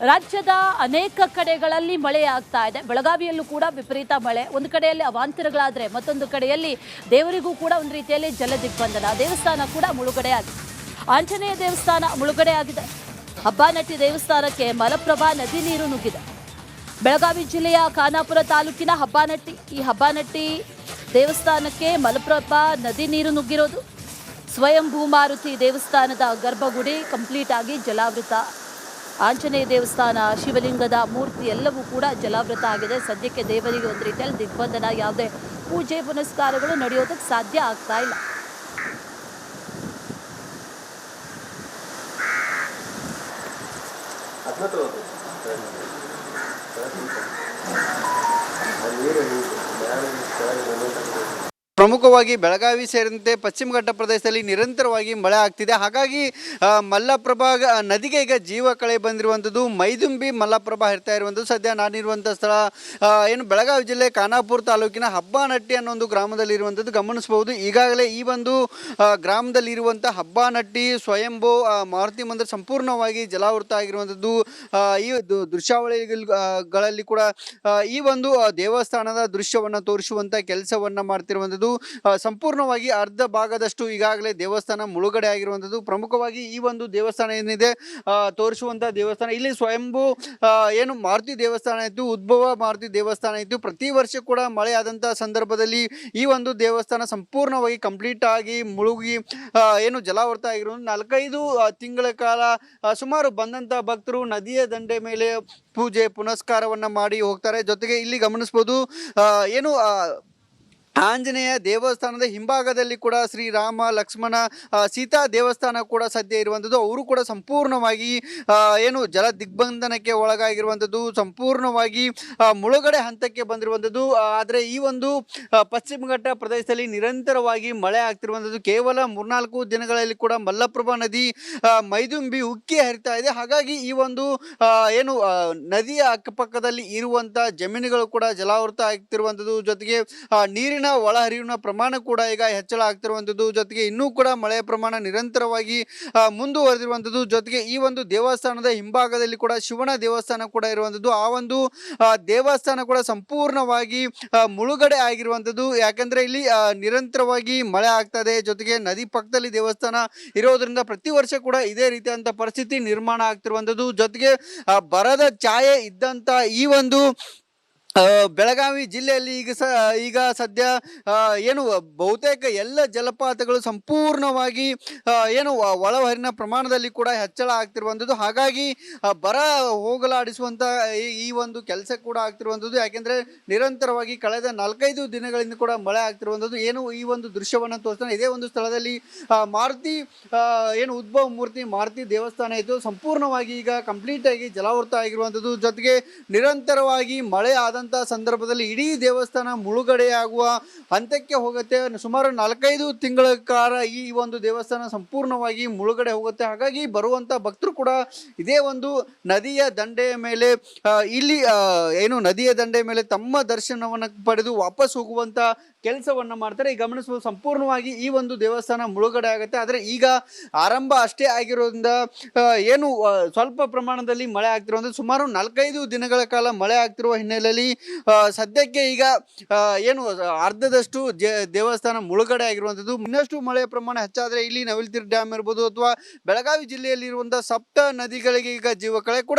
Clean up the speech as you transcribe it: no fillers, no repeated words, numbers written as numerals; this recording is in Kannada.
ರಾಜ್ಯದ ಅನೇಕ ಕಡೆಗಳಲ್ಲಿ ಮಳೆ ಆಗ್ತಾ ಇದೆ. ಬೆಳಗಾವಿಯಲ್ಲೂ ಕೂಡ ವಿಪರೀತ ಮಳೆ. ಒಂದು ಕಡೆಯಲ್ಲಿ ಅವಾಂತರಗಳಾದರೆ ಮತ್ತೊಂದು ಕಡೆಯಲ್ಲಿ ದೇವರಿಗೂ ಕೂಡ ಒಂದು ರೀತಿಯಲ್ಲಿ ಜಲ ದಿಗ್ಬಂಧನ. ದೇವಸ್ಥಾನ ಕೂಡ ಮುಳುಗಡೆ ಆಗಿದೆ. ಆಂಜನೇಯ ದೇವಸ್ಥಾನ ಮುಳುಗಡೆ ಆಗಿದೆ. ಹಬ್ಬಾನಟ್ಟಿ ದೇವಸ್ಥಾನಕ್ಕೆ ಮಲಪ್ರಭಾ ನದಿ ನೀರು ನುಗ್ಗಿದೆ. ಬೆಳಗಾವಿ ಜಿಲ್ಲೆಯ ಖಾನಾಪುರ ತಾಲೂಕಿನ ಹಬ್ಬಾನಟ್ಟಿ ದೇವಸ್ಥಾನಕ್ಕೆ ಮಲಪ್ರಭಾ ನದಿ ನೀರು ನುಗ್ಗಿರೋದು. ಸ್ವಯಂಭೂ ಮಾರುತಿ ದೇವಸ್ಥಾನದ ಗರ್ಭಗುಡಿ ಕಂಪ್ಲೀಟ್ ಆಗಿ ಜಲಾವೃತ. ಆಂಜನೇಯ ದೇವಸ್ಥಾನ, ಶಿವಲಿಂಗದ ಮೂರ್ತಿ ಎಲ್ಲವೂ ಕೂಡ ಜಲಾವೃತ ಆಗಿದೆ. ಸದ್ಯಕ್ಕೆ ದೇವರಿಗೆ ಒಂದು ರೀತಿಯಲ್ಲಿ ದಿಗ್ಬಂಧನ, ಯಾವುದೇ ಪೂಜೆ ಪುನಸ್ಕಾರಗಳು ನಡೆಯೋದಕ್ಕೆ ಸಾಧ್ಯ ಆಗ್ತಾ ಇಲ್ಲ. ಪ್ರಮುಖವಾಗಿ ಬೆಳಗಾವಿ ಸೇರಿದಂತೆ ಪಶ್ಚಿಮ ಘಟ್ಟ ಪ್ರದೇಶದಲ್ಲಿ ನಿರಂತರವಾಗಿ ಮಳೆ ಆಗ್ತಿದೆ. ಹಾಗಾಗಿ ಮಲ್ಲಪ್ರಭಾ ನದಿಗೆ ಈಗ ಜೀವ ಕಳೆ ಬಂದಿರುವಂಥದ್ದು. ಮೈದುಂಬಿ ಮಲ್ಲಪ್ರಭಾ ಹರಿತಾ ಇರುವಂಥದ್ದು. ಸದ್ಯ ನಾನಿರುವಂಥ ಸ್ಥಳ ಏನು ಬೆಳಗಾವಿ ಜಿಲ್ಲೆ ಖಾನಾಪುರ ತಾಲೂಕಿನ ಹಬ್ಬಾನಟ್ಟಿ ಅನ್ನೋ ಒಂದು ಗ್ರಾಮದಲ್ಲಿ ಇರುವಂಥದ್ದು ಗಮನಿಸಬಹುದು. ಈಗಾಗಲೇ ಈ ಒಂದು ಗ್ರಾಮದಲ್ಲಿರುವಂಥ ಹಬ್ಬಾನಟ್ಟಿ ಸ್ವಯಂಭೂ ಮಾರುತಿ ಮಂದಿರ ಸಂಪೂರ್ಣವಾಗಿ ಜಲಾವೃತ ಆಗಿರುವಂಥದ್ದು. ಈ ದೃಶ್ಯಾವಳಿಗಳಲ್ಲಿ ಕೂಡ ಈ ಒಂದು ದೇವಸ್ಥಾನದ ದೃಶ್ಯವನ್ನು ತೋರಿಸುವಂಥ ಕೆಲಸವನ್ನು ಮಾಡ್ತಿರುವಂಥದ್ದು. ಸಂಪೂರ್ಣವಾಗಿ ಅರ್ಧ ಭಾಗದಷ್ಟು ಈಗಾಗಲೇ ದೇವಸ್ಥಾನ ಮುಳುಗಡೆ ಆಗಿರುವಂಥದ್ದು. ಪ್ರಮುಖವಾಗಿ ಈ ಒಂದು ದೇವಸ್ಥಾನ ಏನಿದೆ ತೋರಿಸುವಂಥ ದೇವಸ್ಥಾನ, ಇಲ್ಲಿ ಸ್ವಯಂಭೂ ಏನು ಮಾರುತಿ ದೇವಸ್ಥಾನ ಇತ್ತು, ಉದ್ಭವ ಮಾರುತಿ ದೇವಸ್ಥಾನ ಇತ್ತು. ಪ್ರತಿ ವರ್ಷ ಕೂಡ ಮಳೆ ಆದಂಥ ಸಂದರ್ಭದಲ್ಲಿ ಈ ಒಂದು ದೇವಸ್ಥಾನ ಸಂಪೂರ್ಣವಾಗಿ ಕಂಪ್ಲೀಟ್ ಆಗಿ ಮುಳುಗಿ ಏನು ಜಲಾವೃತ ಆಗಿರುವುದು. 4-5 ತಿಂಗಳ ಕಾಲ ಸುಮಾರು ಬಂದಂಥ ಭಕ್ತರು ನದಿಯ ದಂಡೆ ಮೇಲೆ ಪೂಜೆ ಪುನಸ್ಕಾರವನ್ನು ಮಾಡಿ ಹೋಗ್ತಾರೆ. ಜೊತೆಗೆ ಇಲ್ಲಿ ಗಮನಿಸ್ಬೋದು ಏನು ಆಂಜನೇಯ ದೇವಸ್ಥಾನದ ಹಿಂಭಾಗದಲ್ಲಿ ಕೂಡ ಶ್ರೀರಾಮ ಲಕ್ಷ್ಮಣ ಸೀತಾ ದೇವಸ್ಥಾನ ಕೂಡ ಸದ್ಯ ಇರುವಂಥದ್ದು. ಅವರು ಕೂಡ ಸಂಪೂರ್ಣವಾಗಿ ಏನು ಜಲ ದಿಗ್ಬಂಧನಕ್ಕೆ ಒಳಗಾಗಿರುವಂಥದ್ದು, ಸಂಪೂರ್ಣವಾಗಿ ಮುಳುಗಡೆ ಹಂತಕ್ಕೆ ಬಂದಿರುವಂಥದ್ದು. ಆದರೆ ಈ ಒಂದು ಪಶ್ಚಿಮ ಘಟ್ಟ ಪ್ರದೇಶದಲ್ಲಿ ನಿರಂತರವಾಗಿ ಮಳೆ ಆಗ್ತಿರುವಂಥದ್ದು. ಕೇವಲ 3-4 ದಿನಗಳಲ್ಲಿ ಕೂಡ ಮಲ್ಲಪ್ರಭಾ ನದಿ ಮೈದುಂಬಿ ಉಕ್ಕಿ ಹರಿತಾ ಇದೆ. ಹಾಗಾಗಿ ಈ ಒಂದು ಏನು ನದಿಯ ಅಕ್ಕಪಕ್ಕದಲ್ಲಿ ಇರುವಂಥ ಜಮೀನುಗಳು ಕೂಡ ಜಲಾವೃತ ಆಗ್ತಿರುವಂಥದ್ದು. ಜೊತೆಗೆ ನೀರಿನ ಒಳಹರಿವಿನ ಪ್ರಮಾಣ ಕೂಡ ಈಗ ಹೆಚ್ಚಳ ಆಗ್ತಿರುವಂಥದ್ದು. ಜೊತೆಗೆ ಇನ್ನೂ ಕೂಡ ಮಳೆಯ ಪ್ರಮಾಣ ನಿರಂತರವಾಗಿ ಮುಂದುವರೆದಿರುವಂಥದ್ದು. ಜೊತೆಗೆ ಈ ಒಂದು ದೇವಸ್ಥಾನದ ಹಿಂಭಾಗದಲ್ಲಿ ಕೂಡ ಶಿವನ ದೇವಸ್ಥಾನ ಕೂಡ ಇರುವಂಥದ್ದು. ಆ ಒಂದು ದೇವಸ್ಥಾನ ಕೂಡ ಸಂಪೂರ್ಣವಾಗಿ ಮುಳುಗಡೆ ಆಗಿರುವಂಥದ್ದು. ಯಾಕಂದ್ರೆ ಇಲ್ಲಿ ನಿರಂತರವಾಗಿ ಮಳೆ ಆಗ್ತದೆ. ಜೊತೆಗೆ ನದಿ ಪಕ್ಕದಲ್ಲಿ ದೇವಸ್ಥಾನ ಇರೋದ್ರಿಂದ ಪ್ರತಿ ವರ್ಷ ಕೂಡ ಇದೇ ರೀತಿಯಾದಂಥ ಪರಿಸ್ಥಿತಿ ನಿರ್ಮಾಣ ಆಗ್ತಿರುವಂಥದ್ದು. ಜೊತೆಗೆ ಬರದ ಛಾಯೆ ಇದ್ದಂಥ ಈ ಒಂದು ಬೆಳಗಾವಿ ಜಿಲ್ಲೆಯಲ್ಲಿ ಈಗ ಸದ್ಯ ಏನು ಬಹುತೇಕ ಎಲ್ಲ ಜಲಪಾತಗಳು ಸಂಪೂರ್ಣವಾಗಿ ಏನು ಒಳಹರಿವಿನ ಪ್ರಮಾಣದಲ್ಲಿ ಕೂಡ ಹೆಚ್ಚಳ ಆಗ್ತಿರುವಂಥದ್ದು. ಹಾಗಾಗಿ ಬರ ಹೋಗಲಾಡಿಸುವಂಥ ಈ ಒಂದು ಕೆಲಸ ಕೂಡ ಆಗ್ತಿರುವಂಥದ್ದು. ಯಾಕೆಂದರೆ ನಿರಂತರವಾಗಿ ಕಳೆದ 4-5 ದಿನಗಳಿಂದ ಕೂಡ ಮಳೆ ಆಗ್ತಿರುವಂಥದ್ದು. ಏನು ಈ ಒಂದು ದೃಶ್ಯವನ್ನು ತೋರಿಸ್ತಾನೆ. ಇದೇ ಒಂದು ಸ್ಥಳದಲ್ಲಿ ಮಾರುತಿ ಏನು ಉದ್ಭವ ಮೂರ್ತಿ ಮಾರುತಿ ದೇವಸ್ಥಾನ ಇತ್ತು, ಸಂಪೂರ್ಣವಾಗಿ ಈಗ ಕಂಪ್ಲೀಟಾಗಿ ಜಲಾವೃತ ಆಗಿರುವಂಥದ್ದು. ಜೊತೆಗೆ ನಿರಂತರವಾಗಿ ಮಳೆ ಆದ ಸಂದರ್ಭದಲ್ಲಿ ಇಡೀ ದೇವಸ್ಥಾನ ಮುಳುಗಡೆಯಾಗುವ ಹಂತಕ್ಕೆ ಹೋಗುತ್ತೆ. ಸುಮಾರು 4-5 ತಿಂಗಳ ಕಾಲ ಈ ಒಂದು ದೇವಸ್ಥಾನ ಸಂಪೂರ್ಣವಾಗಿ ಮುಳುಗಡೆ ಹೋಗುತ್ತೆ. ಹಾಗಾಗಿ ಬರುವಂತ ಭಕ್ತರು ಕೂಡ ಇದೇ ಒಂದು ನದಿಯ ದಂಡೆಯ ಮೇಲೆ ಇಲ್ಲಿ ಏನು ನದಿಯ ದಂಡೆಯ ಮೇಲೆ ತಮ್ಮ ದರ್ಶನವನ್ನು ಪಡೆದು ವಾಪಸ್ ಹೋಗುವಂತ ಕೆಲಸವನ್ನ ಮಾಡ್ತಾರೆ. ಈ ಗಮನಿಸಬಹುದು ಸಂಪೂರ್ಣವಾಗಿ ಈ ಒಂದು ದೇವಸ್ಥಾನ ಮುಳುಗಡೆ ಆಗುತ್ತೆ. ಆದರೆ ಈಗ ಆರಂಭ ಅಷ್ಟೇ ಆಗಿರೋದ್ರಿಂದ ಏನು ಸ್ವಲ್ಪ ಪ್ರಮಾಣದಲ್ಲಿ ಮಳೆ ಆಗ್ತಿರೋದು. ಸುಮಾರು 4-5 ದಿನಗಳ ಕಾಲ ಮಳೆ ಆಗ್ತಿರುವ ಹಿನ್ನೆಲೆಯಲ್ಲಿ ಸದ್ಯಕ್ಕೆ ಈಗ ಏನು ಅರ್ಧದಷ್ಟು ದೇವಸ್ಥಾನ ಮುಳುಗಡೆ ಆಗಿರುವಂಥದ್ದು. ಇನ್ನಷ್ಟು ಮಳೆಯ ಪ್ರಮಾಣ ಹೆಚ್ಚಾದರೆ ಇಲ್ಲಿ ನವಿಲ್ತಿರ್ ಡ್ಯಾಮ್ ಇರ್ಬೋದು ಅಥವಾ ಬೆಳಗಾವಿ ಜಿಲ್ಲೆಯಲ್ಲಿ ಇರುವಂತಹ ಸಪ್ತ ನದಿಗಳಿಗೆ ಈಗ ಜೀವ ಕಳೆ ಕೂಡ